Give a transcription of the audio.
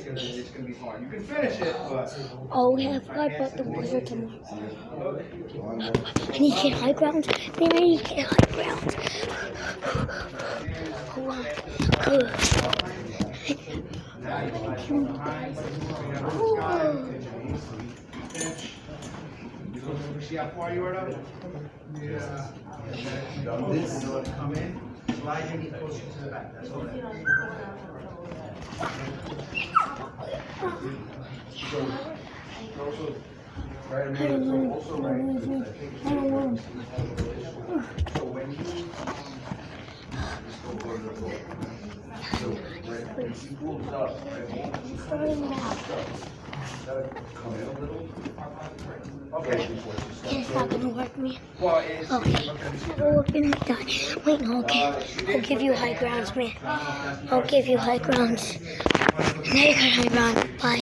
it's gonna be hard. You can finish it, but Oh yeah, I forgot about the wizard tomorrow. I need to get high ground. Man, I need to get high ground. Hold on. Good. see how far you are up? Yeah. This come in, slide your knee closer to the back. That's all that Okay. It's not gonna work me. Well, it's Okay. Oh, we're gonna die. Wait, no, okay. I'll give you high grounds, man. I'll give you high grounds. Now you got high ground. Bye.